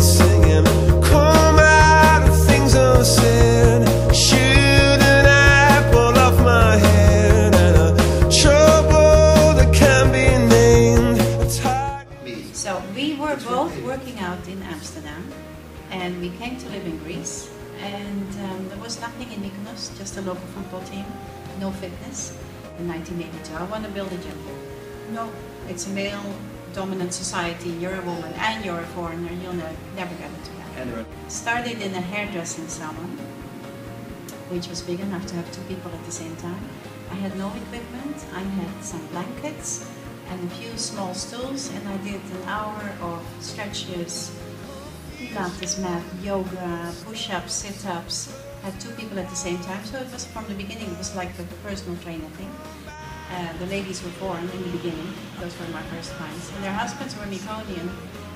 singing, come out of things unsaid. Shoot an apple off my head, and a trouble that can be named. So we were both working out in Amsterdam, and we came to live in Greece. And there was nothing in Mykonos, just a local football team, no fitness. In 1982, I want to build a gym here. No, it's a male-dominant society. You're a woman and you're a foreigner. You'll never get into that. Started in a hairdressing salon, which was big enough to have 2 people at the same time. I had no equipment. I had some blankets and a few small stools, and I did an hour of stretches, Pilates mat, yoga, push-ups, sit-ups. Had 2 people at the same time, so it was from the beginning. It was like a personal trainer thing. The ladies were foreign in the beginning. Those were my first clients, and their husbands were Mykonoan.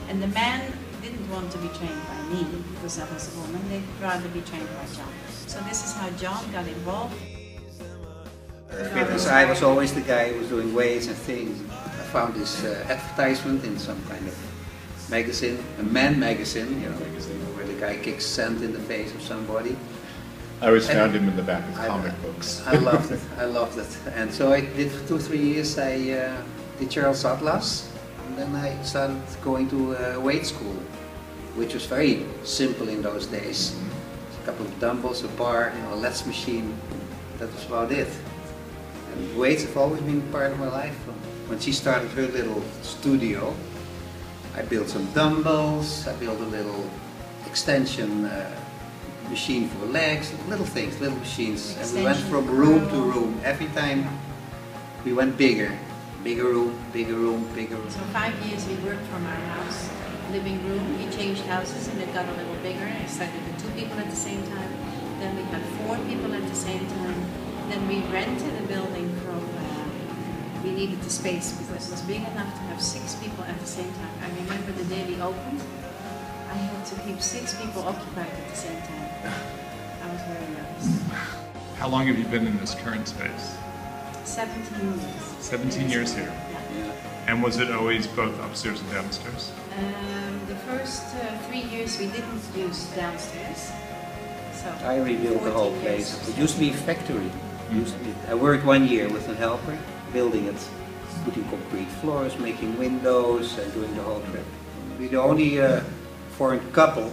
And the man didn't want to be trained by me because I was a woman. They'd rather be trained by John. So this is how John got involved. Fitness. I was always the guy who was doing weights and things. I found this advertisement in some kind of magazine, a man magazine, you know, where the guy kicks sand in the face of somebody. I always found him in the back of comic books. I loved it. I loved it. And so I did for 2 or 3 years. I did Charles Atlas, and then I started going to weight school, which was very simple in those days. A couple of dumbbells, a bar, a lats machine. That was about it. And weights have always been part of my life. When she started her little studio, I built some dumbbells. I built a little extension machine for legs, little things, little machines, and we went from room to room. Every time we went bigger, bigger room, bigger room, bigger room. So 5 years we worked from our house, living room. We changed houses and it got a little bigger. I started with 2 people at the same time. Then we had 4 people at the same time. Then we rented a building from. We needed the space because it was big enough to have 6 people at the same time. I remember the day we opened. I had to keep 6 people occupied at the same time. I was very nervous. How long have you been in this current space? 17 years. 17 years here. Yeah. And was it always both upstairs and downstairs? The first 3 years we didn't use downstairs. So I rebuilt the whole place. It used to be a factory. I worked 1 year with a helper, building it, putting concrete floors, making windows, and doing the whole trip. We're the only foreign couple,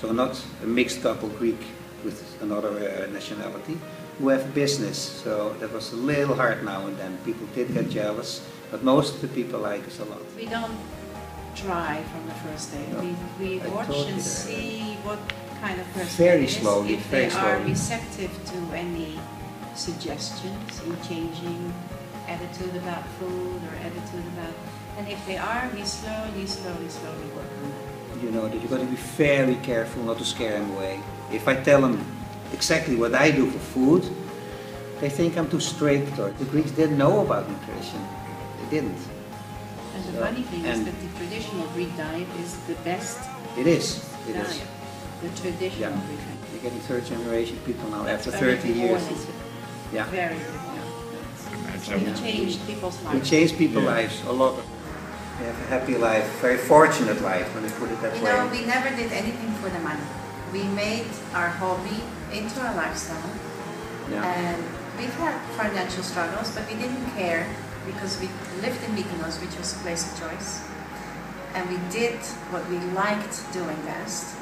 so not a mixed couple, Greek with another nationality, who have business. So that was a little hard now and then. People did get jealous, but most of the people like us a lot. We don't try from the first day. No, we watch and see what kind of person very it is. slowly, if very they slowly. are receptive to any suggestions in changing attitude about food or attitude about, and if they are, we slowly work on that. You know that you've got to be very careful not to scare them away. If I tell them exactly what I do for food, they think I'm too strict, or the Greeks didn't know about nutrition. They didn't. And the funny thing is that the traditional Greek diet is the best. It is. It diet. is. The traditional Greek diet. You're getting 3rd generation people now after Very 30 years. Yeah. Very good. So we changed people's lives. We changed people's lives a lot. We have a happy life, very fortunate life, when we put it that way. You know, we never did anything for the money. We made our hobby into our lifestyle. Yeah. And we've had financial struggles, but we didn't care because we lived in Mykonos, which was a place of choice. And we did what we liked doing best.